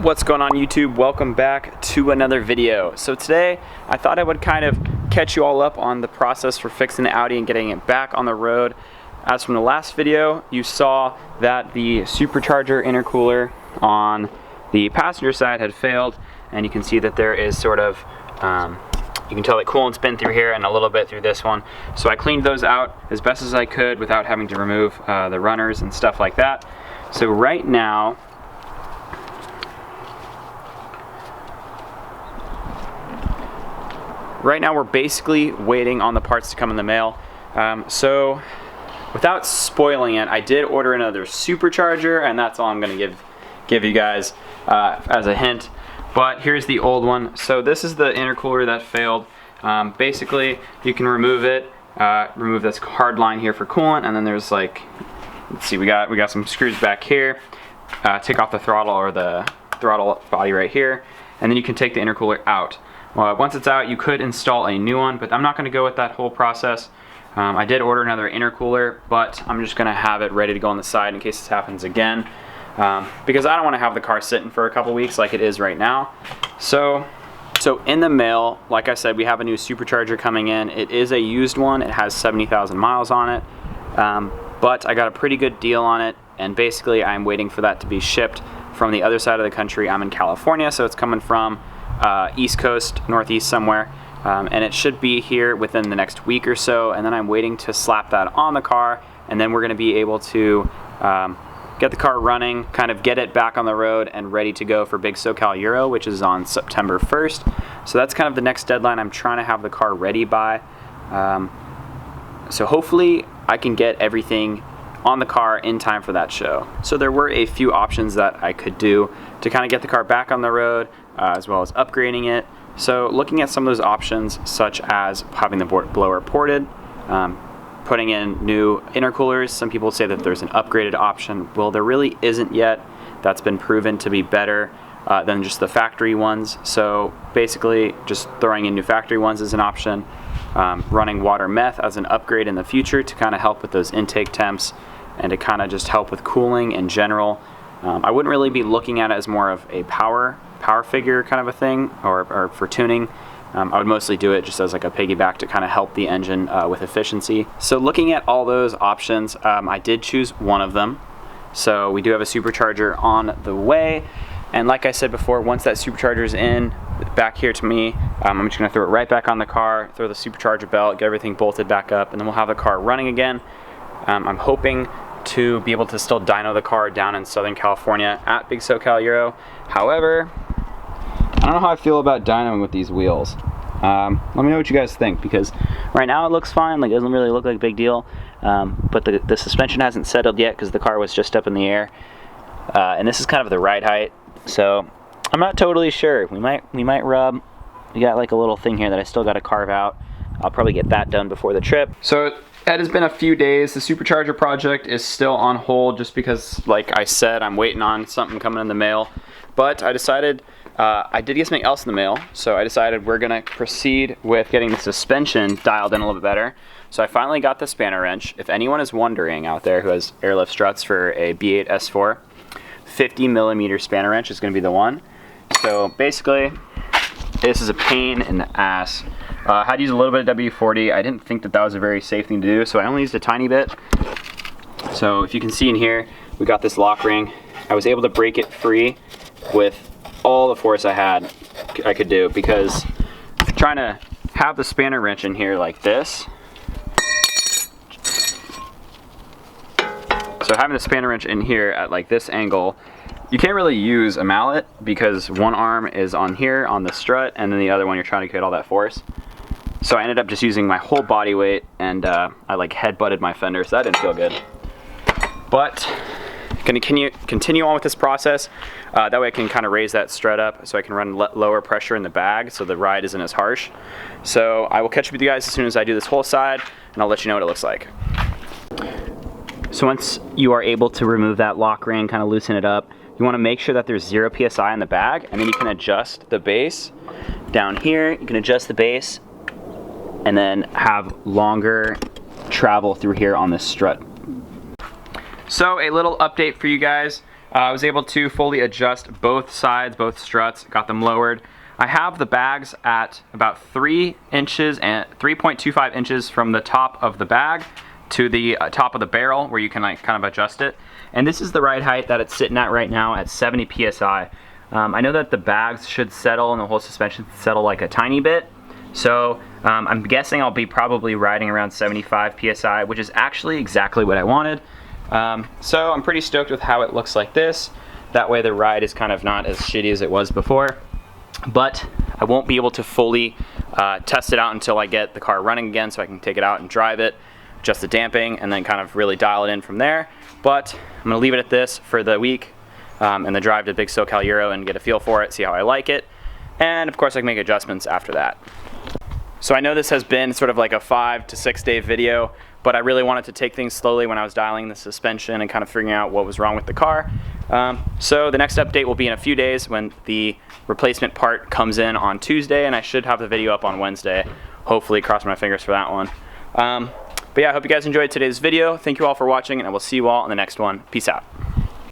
What's going on YouTube? Welcome back to another video. So today I thought I would kind of catch you all up on the process for fixing the Audi and getting it back on the road. As from the last video, you saw that the supercharger intercooler on the passenger side had failed, and you can see that there is sort of you can tell that coolant's been through here and a little bit through this one. So I cleaned those out as best as I could without having to remove the runners and stuff like that. So right now we're basically waiting on the parts to come in the mail. So without spoiling it, I did order another supercharger, and that's all I'm going to give you guys as a hint. But here's the old one. So this is the intercooler that failed. Basically, you can remove it, remove this hard line here for coolant, and then there's like, let's see, we got some screws back here. Take off the throttle or the throttle body right here, and then you can take the intercooler out. Once it's out, you could install a new one, but I'm not going to go with that whole process. I did order another intercooler, but I'm just going to have it ready to go on the side in case this happens again, because I don't want to have the car sitting for a couple weeks like it is right now. So in the mail, like I said, we have a new supercharger coming in. It is a used one. It has 70,000 miles on it, but I got a pretty good deal on it, and basically I'm waiting for that to be shipped from the other side of the country. I'm in California, so it's coming from East Coast, Northeast somewhere, and it should be here within the next week or so, and then I'm waiting to slap that on the car, and then we're going to be able to get the car running, kind of get it back on the road and ready to go for Big SoCal Euro, which is on September 1st. So that's kind of the next deadline I'm trying to have the car ready by. So hopefully I can get everything on the car in time for that show. So there were a few options that I could do to kind of get the car back on the road, as well as upgrading it. So looking at some of those options, such as having the blower ported, putting in new intercoolers. Some people say that there's an upgraded option. Well, there really isn't yet. That's been proven to be better than just the factory ones. So basically just throwing in new factory ones is an option. Running water meth as an upgrade in the future to kind of help with those intake temps and to kind of just help with cooling in general. I wouldn't really be looking at it as more of a power figure kind of a thing, or for tuning. I would mostly do it just as like a piggyback to kind of help the engine with efficiency. So looking at all those options, I did choose one of them. So we do have a supercharger on the way, and like I said before, once that supercharger is in back here to me, I'm just going to throw it right back on the car, throw the supercharger belt, get everything bolted back up, and then we'll have the car running again. I'm hoping to be able to still dyno the car down in Southern California at Big SoCal Euro. However, I don't know how I feel about dynoing with these wheels. Let me know what you guys think, because right now it looks fine, like it doesn't really look like a big deal, but the suspension hasn't settled yet because the car was just up in the air, and this is kind of the ride height, so I'm not totally sure. We might rub. We got like a little thing here that I still got to carve out. I'll probably get that done before the trip. So it has been a few days. The supercharger project is still on hold just because, like I said, I'm waiting on something coming in the mail. But I decided, I did get something else in the mail, so I decided we're gonna proceed with getting the suspension dialed in a little bit better. So I finally got the spanner wrench. If anyone is wondering out there who has airlift struts for a B8 S4, 50mm spanner wrench is gonna be the one. So basically, this is a pain in the ass. I had to use a little bit of W40. I didn't think that was a very safe thing to do, so I only used a tiny bit. So if you can see in here, we got this lock ring. I was able to break it free with all the force I could do, because trying to have the spanner wrench in here like this. So having the spanner wrench in here at like this angle, you can't really use a mallet because one arm is on here on the strut, and then the other one you're trying to create all that force. So I ended up just using my whole body weight, and I like head-butted my fender, so that didn't feel good. But gonna continue on with this process. That way I can kind of raise that strut up so I can run lower pressure in the bag so the ride isn't as harsh. So I will catch up with you guys as soon as I do this whole side, and I'll let you know what it looks like. So once you are able to remove that lock ring, kind of loosen it up, you want to make sure that there's 0 PSI in the bag, and then you can adjust the base down here. You can adjust the base and then have longer travel through here on this strut. So a little update for you guys. I was able to fully adjust both sides, both struts, got them lowered. I have the bags at about 3 inches and 3.25 inches from the top of the bag to the top of the barrel, where you can like kind of adjust it. And this is the ride height that it's sitting at right now at 70 psi. I know that the bags should settle and the whole suspension should settle like a tiny bit. So I'm guessing I'll be probably riding around 75 psi, which is actually exactly what I wanted. So I'm pretty stoked with how it looks like this. That way the ride is kind of not as shitty as it was before. But I won't be able to fully test it out until I get the car running again, so I can take it out and drive it, adjust the damping, and then kind of really dial it in from there. But I'm going to leave it at this for the week, and then drive to Big SoCal Euro and get a feel for it, see how I like it. And of course I can make adjustments after that. So I know this has been sort of like a 5 to 6 day video, but I really wanted to take things slowly when I was dialing the suspension and kind of figuring out what was wrong with the car. So the next update will be in a few days when the replacement part comes in on Tuesday, and I should have the video up on Wednesday. Hopefully, cross my fingers for that one. But yeah, I hope you guys enjoyed today's video. Thank you all for watching, and I will see you all in the next one. Peace out.